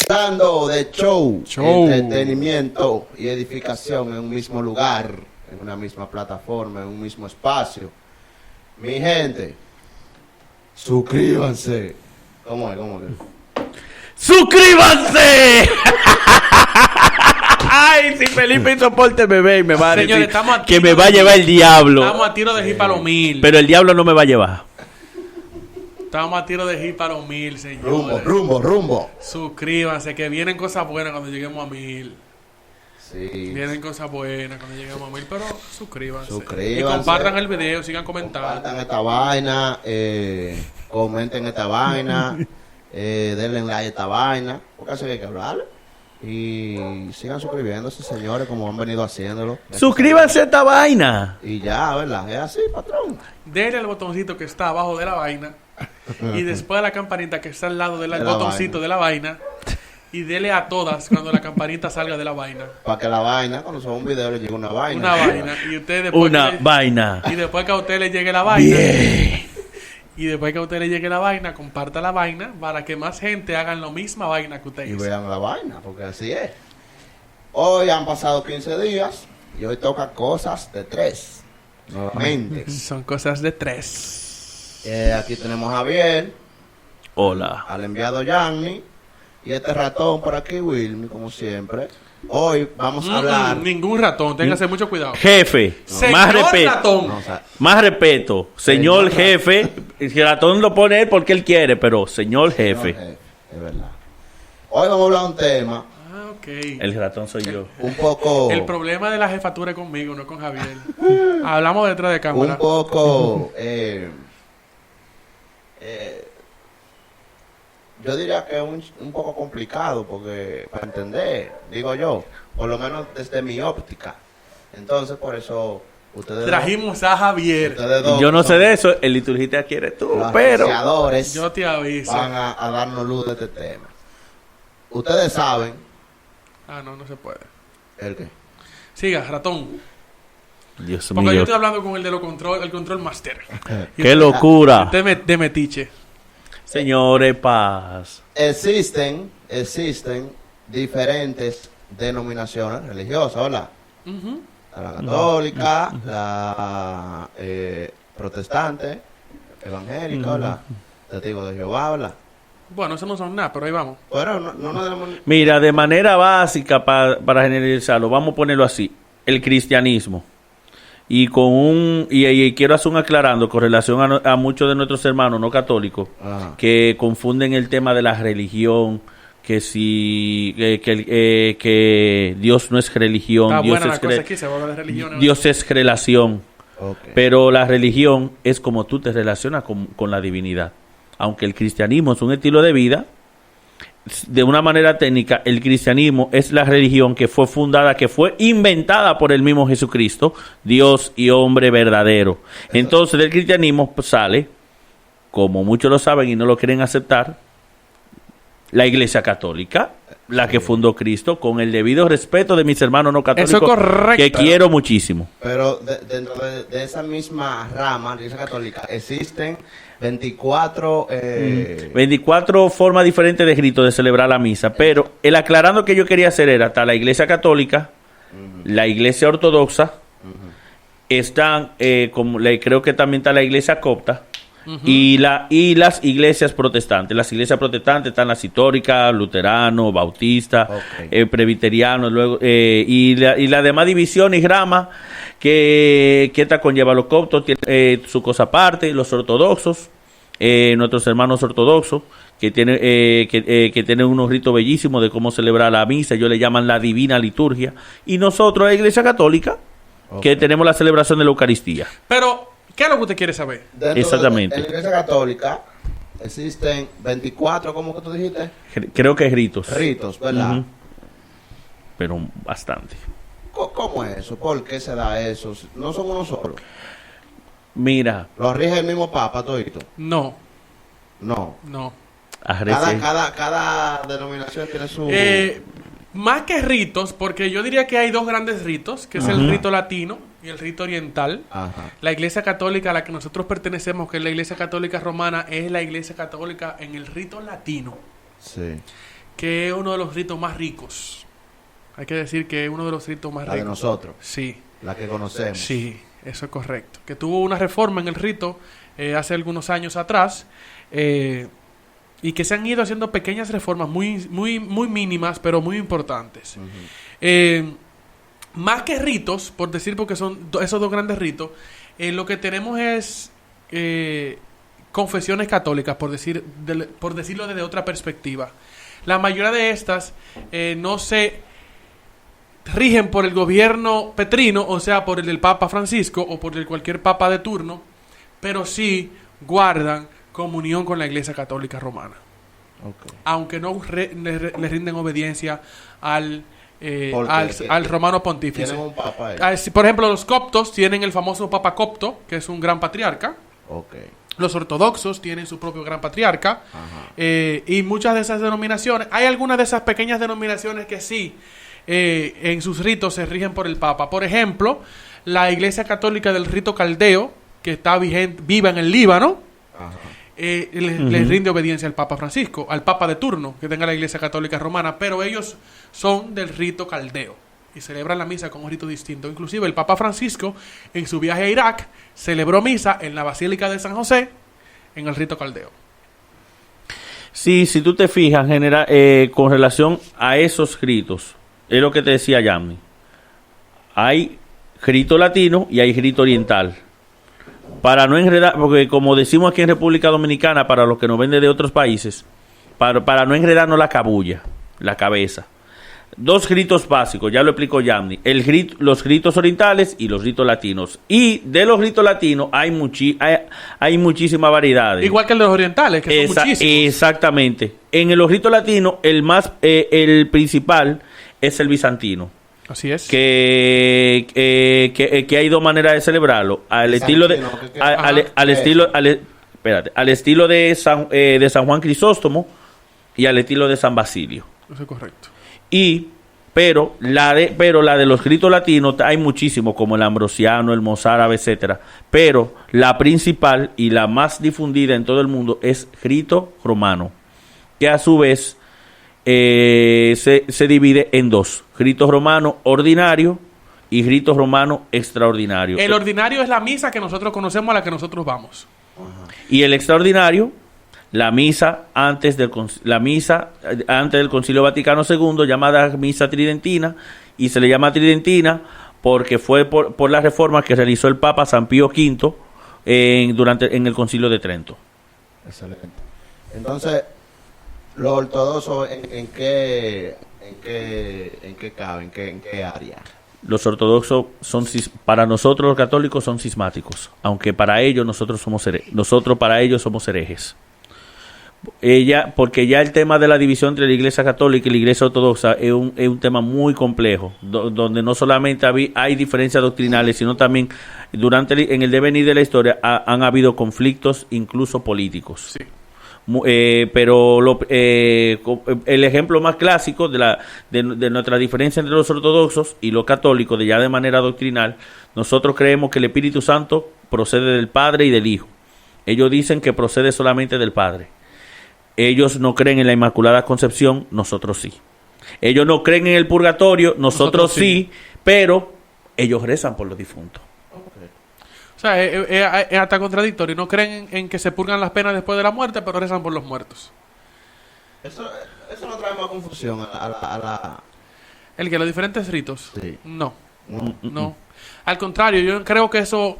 Dando de show, entretenimiento y edificación en un mismo lugar, en una misma plataforma, en un mismo espacio. Mi gente, suscríbanse. ¿Cómo es? ¡Suscríbanse! Ay, si Felipe soporte me ve y me va a decir que me va a llevar el diablo. Estamos a tiro de hip a los 1000. Pero el diablo no me va a llevar. Estamos a tiro de hip a los 1000, señores. Rumbo. Suscríbanse, que vienen cosas buenas cuando lleguemos a 1000. Sí. Vienen cosas buenas cuando lleguemos a 1000, pero suscríbanse. Y compartan el video, sigan comentando. Compartan esta vaina, comenten esta vaina, denle like a esta vaina, porque así hay que hablar. Y sigan suscribiéndose, señores, como han venido haciéndolo. Suscríbanse a esta vaina. Y ya, ¿verdad? Es así, patrón. Denle al botoncito que está abajo de la vaina. Y después a la campanita que está al lado del botoncito de la vaina. Y dele a todas cuando la campanita salga de la vaina. Para que la vaina, cuando suba un video, le llegue una vaina. Una vaina. Y usted después vaina. Y después que a usted le llegue la vaina. Bien. Y después que a usted le llegue la vaina, comparta la vaina para que más gente hagan la misma vaina que usted y hizo. vean la vaina, porque así es. Hoy han pasado 15 días y hoy toca cosas de 3. Nuevamente. Son cosas de 3. Aquí tenemos a Javier. Hola. Al enviado Yanni. Y este ratón por aquí, Wilmy, como siempre. Hoy vamos a hablar... Ningún ratón, téngase mucho cuidado. Jefe, más respeto. Más respeto. Señor jefe. El ratón lo pone él porque él quiere, pero señor jefe. Es verdad. Hoy vamos a hablar de un tema. Ok. El ratón soy yo. Un poco... El problema de la jefatura es conmigo, no con Javier. Hablamos detrás de cámara. Un poco... yo diría que es un poco complicado, porque para entender, digo yo, por lo menos desde mi óptica. Entonces, por eso, ustedes trajimos a Javier. Yo no sé de eso, el liturgista quiere tú, pero yo te aviso. Van a darnos luz de este tema. Ustedes saben. No se puede. ¿El qué? Siga, ratón. Dios Porque mío. yo estoy hablando con el control master. ¡Qué locura! Usted de metiche. Señores, paz. Existen diferentes denominaciones religiosas, ¿verdad? La católica, la protestante, evangélica, ¿verdad? Testigo de Jehová, ¿verdad? Bueno, eso no son nada, pero ahí vamos. Bueno, Mira, de manera básica, para generalizarlo, vamos a ponerlo así. El cristianismo. Y y quiero hacer un aclarando con relación a muchos de nuestros hermanos no católicos que confunden el tema de la religión, que que Dios no es religión, Dios es relación. Okay. Pero la religión es como tú te relacionas con la divinidad. Aunque el cristianismo es un estilo de vida, de una manera técnica, el cristianismo es la religión que fue fundada, que fue inventada por el mismo Jesucristo, Dios y hombre verdadero. Entonces del cristianismo sale, como muchos lo saben y no lo quieren aceptar, la Iglesia Católica, la que fundó Cristo, con el debido respeto de mis hermanos no católicos, eso es correcto, que quiero muchísimo. Pero dentro de esa misma rama, la Iglesia Católica, existen 24 formas diferentes de rito de celebrar la misa, pero el aclarando que yo quería hacer era hasta la Iglesia Católica, la Iglesia Ortodoxa, están creo que también está la Iglesia Copta, y las iglesias protestantes. Las iglesias protestantes están las históricas, luteranos, bautistas, presbiterianos, luego y la demás divisiones y ramas que esta conlleva. Los coptos tienen su cosa aparte, los ortodoxos, nuestros hermanos ortodoxos que tienen unos ritos bellísimos de cómo celebrar la misa. Ellos le llaman la divina liturgia, y nosotros la Iglesia Católica que tenemos la celebración de la Eucaristía. Pero ¿qué es lo que usted quiere saber? Exactamente. En la Iglesia Católica existen 24, ¿cómo que tú dijiste? Creo que es ritos. Ritos, ¿verdad? Pero bastante. ¿Cómo es eso? ¿Por qué se da eso? ¿No son uno solo? Mira. ¿Lo rige el mismo Papa todito? No. Cada denominación tiene su... Más que ritos, porque yo diría que hay dos grandes ritos, que es el rito latino y el rito oriental. La Iglesia Católica a la que nosotros pertenecemos, que es la Iglesia Católica Romana, es la Iglesia Católica en el rito latino. Sí. que es uno de los ritos más ricos. Hay que decir que es uno de los ritos más La ricos. de nosotros, Sí, la que conocemos. sí, eso es correcto. Que tuvo una reforma en el rito hace algunos años atrás, y que se han ido haciendo pequeñas reformas muy, muy, muy mínimas, pero muy importantes. Más que ritos, por decir, porque son esos dos grandes ritos, lo que tenemos es confesiones católicas, por decirlo desde otra perspectiva. La mayoría de estas no se rigen por el gobierno petrino, o sea, por el del Papa Francisco o por el cualquier papa de turno, pero sí guardan comunión con la Iglesia Católica Romana. Okay. Aunque no le rinden obediencia al Porque romano pontífice. tienen un papa. Por ejemplo, los coptos tienen el famoso Papa Copto, que es un gran patriarca. Okay. Los ortodoxos tienen su propio gran patriarca. Ajá. Y muchas de esas denominaciones, hay algunas de esas pequeñas denominaciones que sí, en sus ritos se rigen por el Papa. Por ejemplo, la Iglesia Católica del Rito Caldeo, que está viva en el Líbano, Ajá. le rinde obediencia al Papa Francisco, al Papa de turno que tenga la Iglesia Católica Romana, pero ellos son del Rito Caldeo y celebran la misa con un rito distinto. Inclusive el Papa Francisco, en su viaje a Irak, celebró misa en la Basílica de San José en el Rito Caldeo. Sí, si tú te fijas, con relación a esos ritos, es lo que te decía Yamni. Hay rito latino y hay rito oriental. Para no enredar, porque como decimos aquí en República Dominicana, para los que nos ven de otros países, para no enredarnos la cabulla, la cabeza. Dos ritos básicos, ya lo explicó Yamni, los ritos orientales y los ritos latinos. Y de los ritos latinos hay muchísimas variedades. Igual que los orientales, que son muchísimos. Exactamente. En los ritos latinos, el principal es el bizantino. Así es. Que hay dos maneras de celebrarlo. Al estilo de al estilo de San Juan Crisóstomo y al estilo de San Basilio. Eso es correcto. Pero la de los ritos latinos hay muchísimos, como el ambrosiano, el mozárabe, etcétera. Pero la principal y la más difundida en todo el mundo es rito romano, que a su vez se divide en dos: rito romano ordinario y rito romano extraordinario. El ordinario es la misa que nosotros conocemos, a la que nosotros vamos. Y el extraordinario, la misa antes del Concilio Vaticano II, llamada misa tridentina, y se le llama tridentina porque fue por las reformas que realizó el Papa San Pío V en el Concilio de Trento. Excelente. Entonces, los ortodoxos, ¿en qué caben? ¿En qué área? Los ortodoxos para nosotros los católicos son cismáticos, aunque para ellos nosotros para ellos somos herejes. Porque ya el tema de la división entre la Iglesia Católica y la Iglesia Ortodoxa es un tema muy complejo, donde no solamente hay diferencias doctrinales, sino también en el devenir de la historia han habido conflictos, incluso políticos. Sí. Pero el ejemplo más clásico de nuestra diferencia entre los ortodoxos y los católicos, de manera doctrinal, nosotros creemos que el Espíritu Santo procede del Padre y del Hijo. Ellos dicen que procede solamente del Padre. Ellos no creen en la Inmaculada Concepción, nosotros sí. Ellos no creen en el purgatorio, nosotros sí, pero ellos rezan por los difuntos. O sea, es hasta contradictorio. No creen en que se purgan las penas después de la muerte, pero rezan por los muertos. Eso no trae más confusión a la... ¿El que los diferentes ritos? Sí. No. Al contrario, yo creo que eso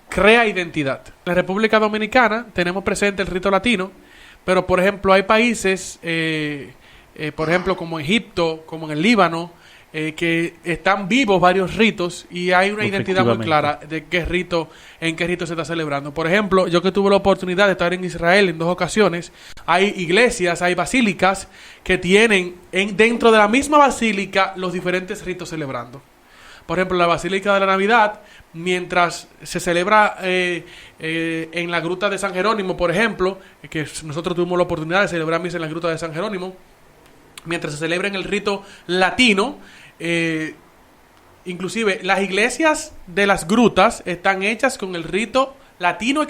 crea identidad. En la República Dominicana tenemos presente el rito latino, pero por ejemplo hay países, por ejemplo como Egipto, como en el Líbano, que están vivos varios ritos y hay una identidad muy clara de en qué rito se está celebrando. Por ejemplo, yo que tuve la oportunidad de estar en Israel en 2 ocasiones, hay iglesias, hay basílicas que tienen dentro de la misma basílica los diferentes ritos celebrando. Por ejemplo, la Basílica de la Navidad, mientras se celebra en la Gruta de San Jerónimo, por ejemplo, que nosotros tuvimos la oportunidad de celebrar misa en la Gruta de San Jerónimo, mientras se celebra en el rito latino, inclusive las iglesias de las grutas están hechas con el rito latino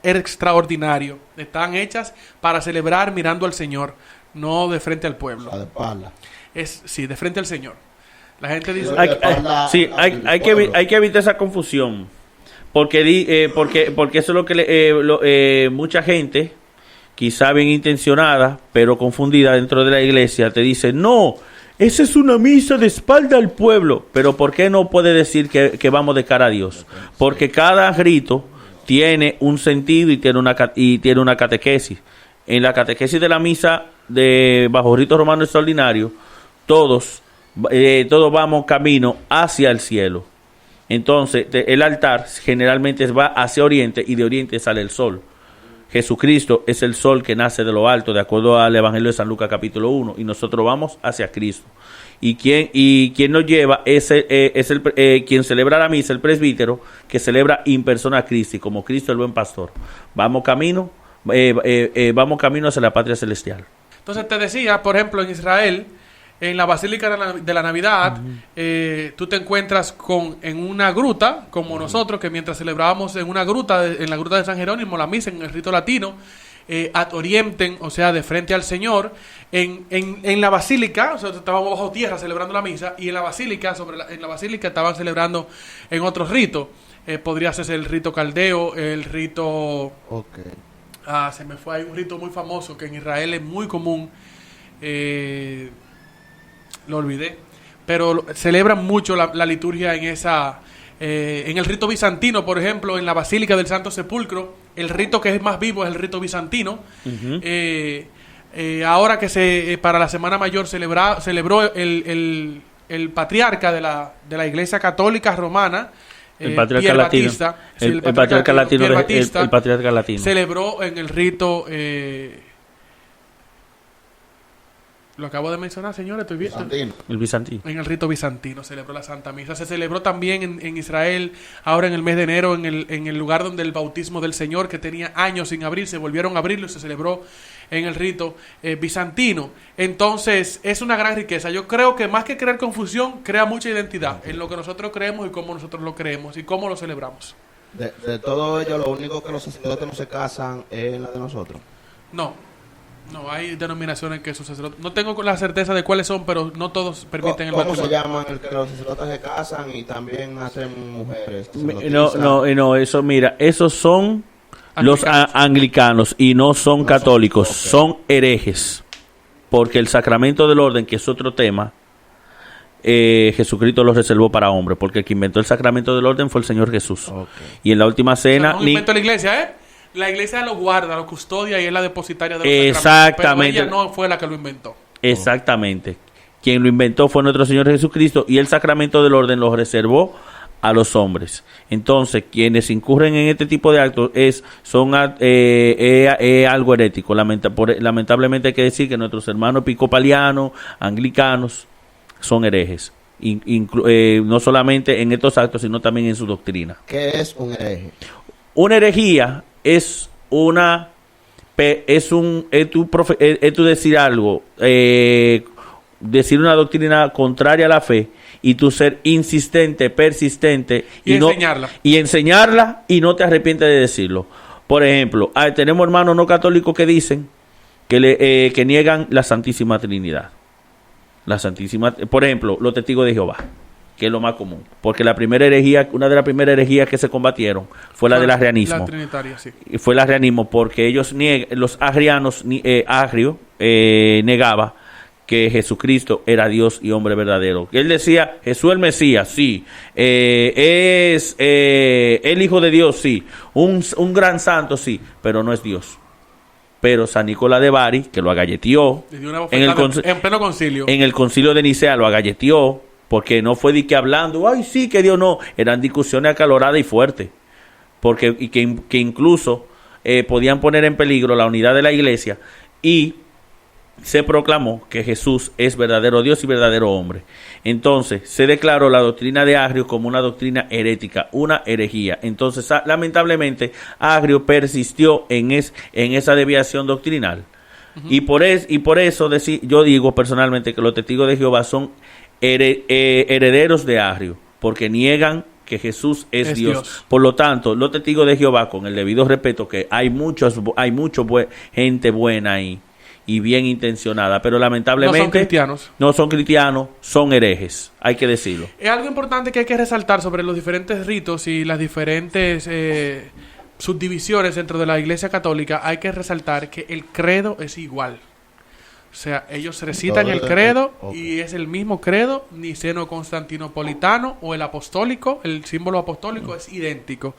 extraordinario. Están hechas para celebrar mirando al Señor. no de frente al pueblo. La de espalda. Sí, de frente al Señor. La gente dice... Hay que evitar esa confusión. Porque eso es lo que mucha gente, quizá bien intencionada, pero confundida dentro de la iglesia, te dice, no, esa es una misa de espalda al pueblo. Pero ¿por qué no puede decir que vamos de cara a Dios? Porque cada rito tiene un sentido y tiene una catequesis. En la catequesis de la misa bajo rito romano extraordinario, todos vamos camino hacia el cielo. Entonces, el altar generalmente va hacia oriente y de oriente sale el sol. Jesucristo es el sol que nace de lo alto, de acuerdo al Evangelio de San Lucas capítulo 1, y nosotros vamos hacia Cristo. Y quien nos lleva es quien celebra la misa, el presbítero, que celebra in persona Christi, como Cristo el buen pastor. Vamos camino hacia la patria celestial. Entonces te decía, por ejemplo, en Israel, en la Basílica de la Navidad, tú te encuentras en una gruta, como nosotros, que mientras celebrábamos en una gruta, en la gruta de San Jerónimo, la misa en el rito latino, ad orientem, o sea, de frente al Señor, en la basílica, o sea, estábamos bajo tierra celebrando la misa, y en la basílica, en la basílica estaban celebrando en otros ritos. Podría ser el rito caldeo, el rito... se me fue, hay un rito muy famoso que en Israel es muy común, lo olvidé, pero celebran mucho la liturgia en el rito bizantino, por ejemplo, en la Basílica del Santo Sepulcro. El rito que es más vivo es el rito bizantino. Ahora que para la Semana Mayor celebró el patriarca de la Iglesia Católica Romana, el patriarca latino, el patriarca latino celebró en el rito... lo acabo de mencionar, señores, estoy viendo. El bizantino. En el rito bizantino celebró la Santa Misa. Se celebró también en Israel, ahora en el mes de enero, en el lugar donde el bautismo del Señor, que tenía años sin abrirse, volvieron a abrirlo y se celebró en el rito bizantino. Entonces, es una gran riqueza. Yo creo que más que crear confusión, crea mucha identidad en lo que nosotros creemos y cómo nosotros lo creemos y cómo lo celebramos. De todo ello, lo único que los sacerdotes no se casan es la de nosotros. No, hay denominaciones que sus sacerdotes... No tengo la certeza de cuáles son, pero no todos permiten el matrimonio. ¿Cómo se llaman el que los sacerdotes se casan y también hacen mujeres? No, esos son los anglicanos y no son católicos, son herejes. Porque el sacramento del orden, que es otro tema, Jesucristo lo reservó para hombres, porque el que inventó el sacramento del orden fue el Señor Jesús. Y en la última cena... no inventó la iglesia, La iglesia lo guarda, lo custodia y es la depositaria de los exactamente, pero ella no fue la que lo inventó. Exactamente. Quien lo inventó fue nuestro Señor Jesucristo y el sacramento del orden lo reservó a los hombres. Entonces, quienes incurren en este tipo de actos son algo herético. Lamentablemente hay que decir que nuestros hermanos episcopalianos, anglicanos, son herejes. No solamente en estos actos, sino también en su doctrina. ¿Qué es un hereje? Una herejía es tú decir algo, decir una doctrina contraria a la fe y tú ser insistente, persistente y enseñarla y no te arrepientes de decirlo. Por ejemplo, tenemos hermanos no católicos que dicen que niegan la Santísima Trinidad. Por ejemplo, los testigos de Jehová, que es lo más común, porque una de las primeras herejías que se combatieron fue la del arrianismo. La trinitaria, sí. Y fue el arrianismo porque ellos los agrianos, negaba que Jesucristo era Dios y hombre verdadero. Él decía, Jesús el Mesías, sí, es el Hijo de Dios, sí, un gran santo, sí, pero no es Dios. Pero San Nicolás de Bari, que lo agalleteó en pleno concilio. En el concilio de Nicea lo agalleteó, porque no fue de que hablando, ay sí, que Dios no, eran discusiones acaloradas y fuertes, que incluso podían poner en peligro la unidad de la iglesia, y se proclamó que Jesús es verdadero Dios y verdadero hombre. Entonces se declaró la doctrina de Agrio como una doctrina herética, una herejía. Entonces lamentablemente Agrio persistió en esa desviación doctrinal. Y por eso yo digo personalmente que los testigos de Jehová son herederos de Agrio, porque niegan que Jesús es Dios. Por lo tanto, los testigos de Jehová, con el debido respeto, que hay mucha gente buena ahí, y bien intencionada, pero lamentablemente No son cristianos. no son cristianos, son herejes, hay que decirlo. Es algo importante que hay que resaltar sobre los diferentes ritos y las diferentes subdivisiones dentro de la Iglesia Católica. Hay que resaltar que el credo es igual. O sea, ellos recitan el credo y es el mismo credo, niceno constantinopolitano o el apostólico, el símbolo apostólico es idéntico.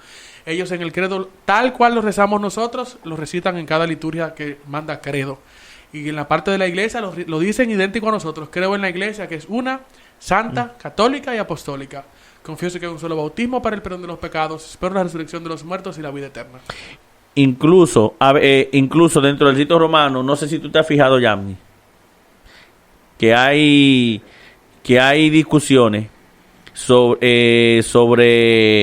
Ellos en el credo, tal cual lo rezamos nosotros, lo recitan en cada liturgia que manda credo. Y en la parte de la iglesia lo dicen idéntico a nosotros. Creo en la iglesia que es una, santa, católica y apostólica. Confieso que hay un solo bautismo para el perdón de los pecados. Espero la resurrección de los muertos y la vida eterna. Incluso dentro del rito romano, no sé si tú te has fijado, Yamni, que hay discusiones sobre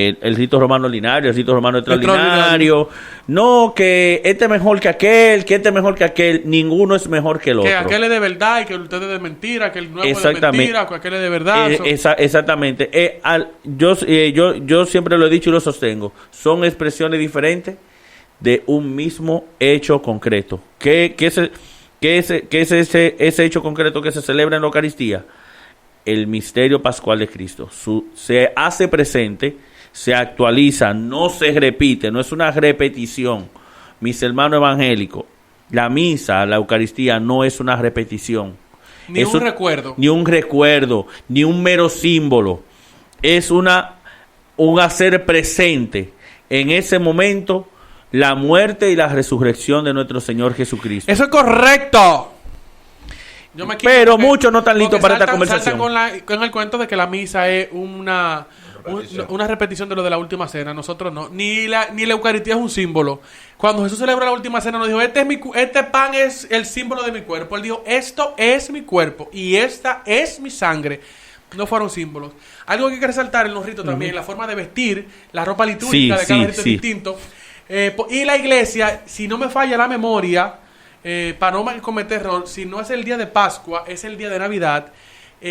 el rito romano ordinario, el rito romano extraordinario. No, que este es mejor que aquel, que este es mejor que aquel. Ninguno es mejor que el otro. Que aquel es de verdad y que usted es de mentira, que el nuevo es de mentira, que aquel es de verdad. Exactamente. Yo siempre lo he dicho y lo sostengo. Son expresiones diferentes de un mismo hecho concreto. ¿Qué es ese hecho concreto que se celebra en la Eucaristía? El misterio pascual de Cristo. Se hace presente, se actualiza, no se repite, no es una repetición. Mis hermanos evangélicos, la misa, la Eucaristía no es una repetición. Ni un recuerdo. Ni un recuerdo, ni un mero símbolo. Es un hacer presente en ese momento la muerte y la resurrección de nuestro Señor Jesucristo. Eso es correcto. Pero muchos no están listos para esta conversación. Con el cuento de que la misa es una repetición de lo de la última cena. Nosotros no. Ni la Eucaristía es un símbolo. Cuando Jesús celebró la última cena nos dijo, este pan es el símbolo de mi cuerpo. Él dijo, esto es mi cuerpo y esta es mi sangre. No fueron símbolos. Algo que hay que resaltar en los ritos también, la forma de vestir, la ropa litúrgica de cada rito es distinto. Y la iglesia, si no me falla la memoria, para no cometer error, si no es el día de Pascua, es el día de Navidad,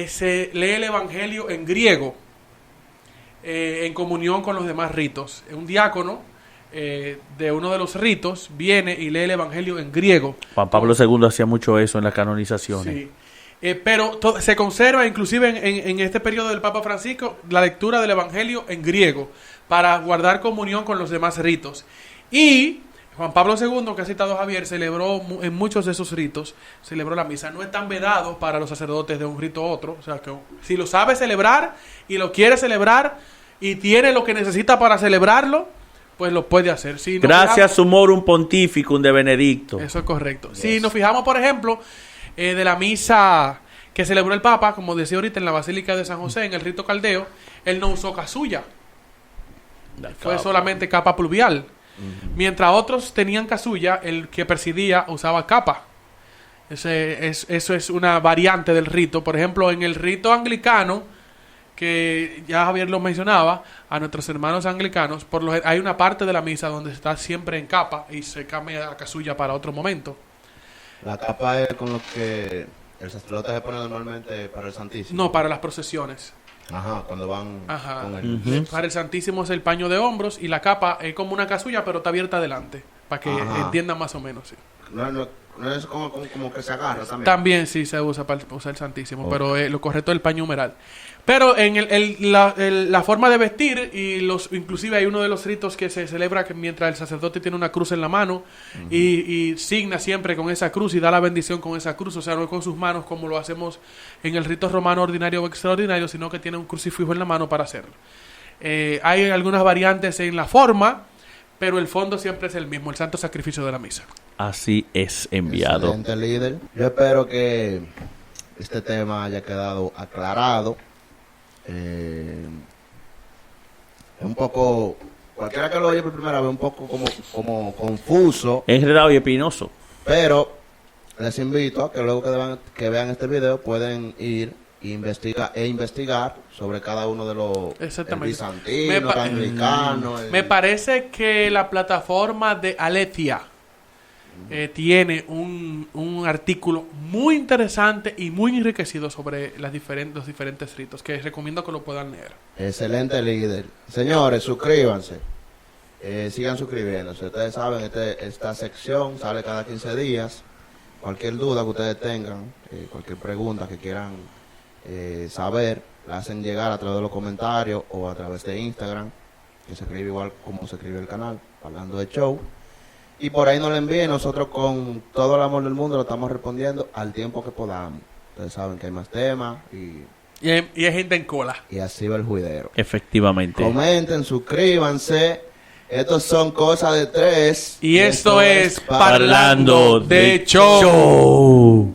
se lee el Evangelio en griego, en comunión con los demás ritos. Un diácono de uno de los ritos viene y lee el Evangelio en griego. Juan Pablo II hacía mucho eso en las canonizaciones. Sí. Pero se conserva inclusive en este periodo del Papa Francisco la lectura del Evangelio en griego para guardar comunión con los demás ritos. Y Juan Pablo II, que ha citado Javier, celebró en muchos de esos ritos, celebró la misa. No están vedados para los sacerdotes de un rito a otro. O sea, que si lo sabe celebrar y lo quiere celebrar y tiene lo que necesita para celebrarlo, pues lo puede hacer. Si Gracias Sumorum Pontificum de Benedicto. Eso es correcto. Yes. Si nos fijamos, por ejemplo, de la misa que celebró el Papa, como decía ahorita, en la Basílica de San José, en el rito caldeo, él no usó casulla. Fue solamente capa pluvial. Mientras otros tenían casulla, el que presidía usaba capa. Eso es una variante del rito. Por ejemplo, en el rito anglicano, que ya Javier lo mencionaba, a nuestros hermanos anglicanos, hay una parte de la misa donde está siempre en capa y se cambia a casulla para otro momento. La capa es con lo que el sacerdote se pone normalmente para el Santísimo. No, para las procesiones. Ajá, cuando van con el... Para el Santísimo es el paño de hombros y la capa es como una casulla, pero está abierta adelante, para que entiendan más o menos. Sí. No es como que se agarra también. También sí se usa para usar el Santísimo, pero lo correcto es el paño humeral. Pero en la forma de vestir, inclusive hay uno de los ritos que se celebra que mientras el sacerdote tiene una cruz en la mano y signa siempre con esa cruz y da la bendición con esa cruz, o sea, no es con sus manos como lo hacemos en el rito romano ordinario o extraordinario, sino que tiene un crucifijo en la mano para hacerlo. Hay algunas variantes en la forma, pero el fondo siempre es el mismo, el santo sacrificio de la misa. Así es, enviado. Excelente, líder. Yo espero que este tema haya quedado aclarado. Un poco, cualquiera que lo oye por primera vez, un poco como confuso, enredado y espinoso. Pero les invito a que luego que vean este video pueden ir e investigar sobre cada uno de los bizantinos, anglicanos. Me parece que la plataforma de Aletheia tiene un artículo muy interesante y muy enriquecido sobre los diferentes ritos, que recomiendo que lo puedan leer. Excelente, líder. Señores, suscríbanse. Sigan suscribiéndose. Ustedes saben, esta sección sale cada 15 días. cualquier duda que ustedes tengan, cualquier pregunta que quieran saber, la hacen llegar a través de los comentarios o a través de Instagram, que se escribe igual como se escribe el canal, Hablando de Show. Y por ahí nos lo envíen, nosotros con todo el amor del mundo lo estamos respondiendo al tiempo que podamos. Ustedes saben que hay más temas Y hay gente en cola. y así va el juidero. Efectivamente. Comenten, suscríbanse. Estos son cosas de tres. Y esto es Parlando de de Show. Show.